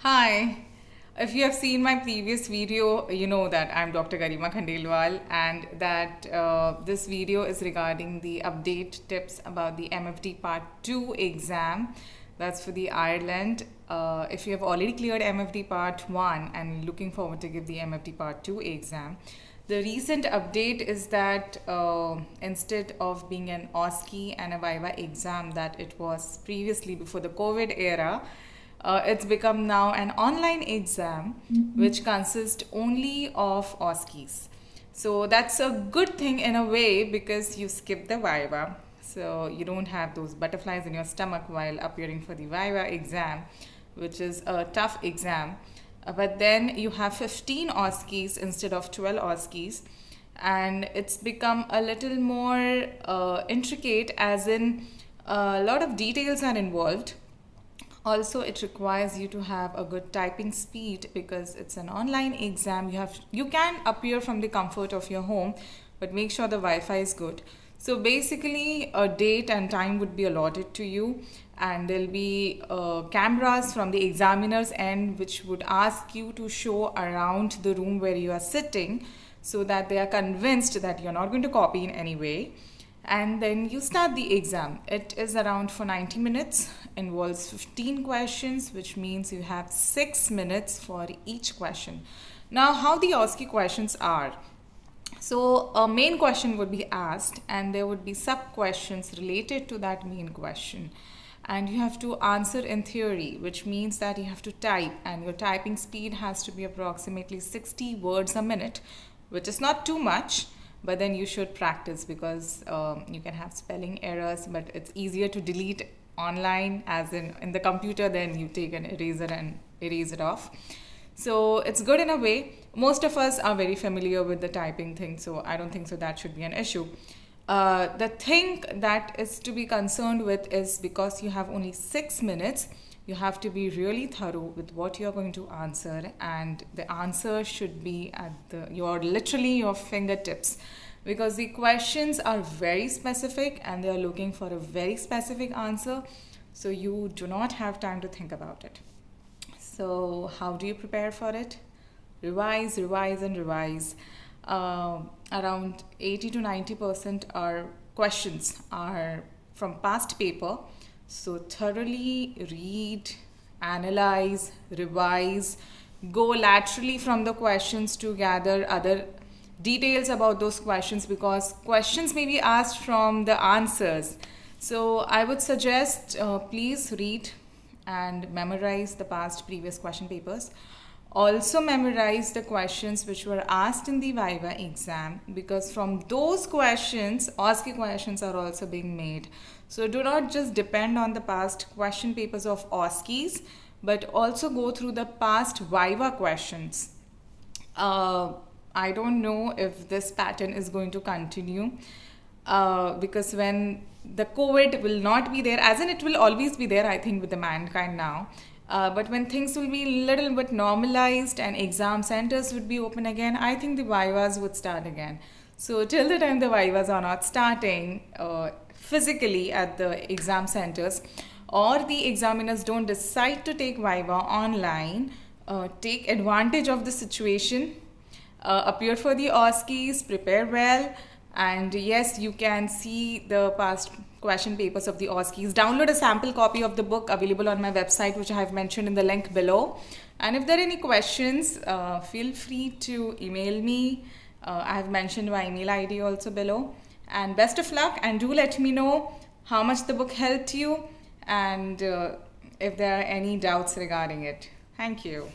Hi, if you have seen my previous video, you know that I'm Dr. Garima Khandelwal and that this video is regarding the update tips about the MFD Part 2 exam. That's for the Ireland. If you have already cleared MFD Part 1 and looking forward to give the MFD Part 2 exam, the recent update is that instead of being an OSCE and a viva exam that it was previously before the COVID era, it's become now an online exam which consists only of OSCEs. So that's a good thing in a way because you skip the viva. So you don't have those butterflies in your stomach while appearing for the viva exam, which is a tough exam. But then you have 15 OSCEs instead of 12 OSCEs. And it's become a little more intricate, as in a lot of details are involved. Also, it requires you to have a good typing speed because it's an online exam. You can appear from the comfort of your home, but make sure the Wi-Fi is good. So basically, a date and time would be allotted to you, and there'll be cameras from the examiner's end which would ask you to show around the room where you are sitting so that they are convinced that you're not going to copy in any way. And then you start the exam. It is around for 90 minutes, involves 15 questions, which means you have 6 minutes for each question. Now, how the OSCE questions are. So, a main question would be asked, and there would be sub-questions related to that main question. And you have to answer in theory, which means that you have to type, and your typing speed has to be approximately 60 words a minute, which is not too much. But then you should practice because you can have spelling errors, but it's easier to delete online, as in the computer. Then you take an eraser and erase it off. So it's good in a way. Most of us are very familiar with the typing thing, so I don't think so that should be an issue. The thing that is to be concerned with is because you have only 6 minutes, you have to be really thorough with what you're going to answer, and the answer should be at your fingertips, because the questions are very specific and they are looking for a very specific answer, so you do not have time to think about it. So how do you prepare for it? Revise, revise and revise. Around 80 to 90% are questions are from past paper. So thoroughly read, analyze, revise, go laterally from the questions to gather other details about those questions, because questions may be asked from the answers. So I would suggest please read and memorize the past previous question papers. Also memorize the questions which were asked in the viva exam, because from those questions, OSCE questions are also being made. So do not just depend on the past question papers of OSCEs, but also go through the past viva questions. I don't know if this pattern is going to continue because when the COVID will not be there, as in it will always be there, I think, with the mankind now. But when things will be a little bit normalized and exam centers would be open again, I think the vivas would start again. So till the time the vivas are not starting physically at the exam centers, or the examiners don't decide to take viva online, take advantage of the situation, appear for the OSCEs, prepare well, and yes, you can see the past question papers of the OSCEs. Download a sample copy of the book available on my website, which I have mentioned in the link below. And if there are any questions, feel free to email me. I have mentioned my email ID also below. And best of luck, and do let me know how much the book helped you and if there are any doubts regarding it. Thank you.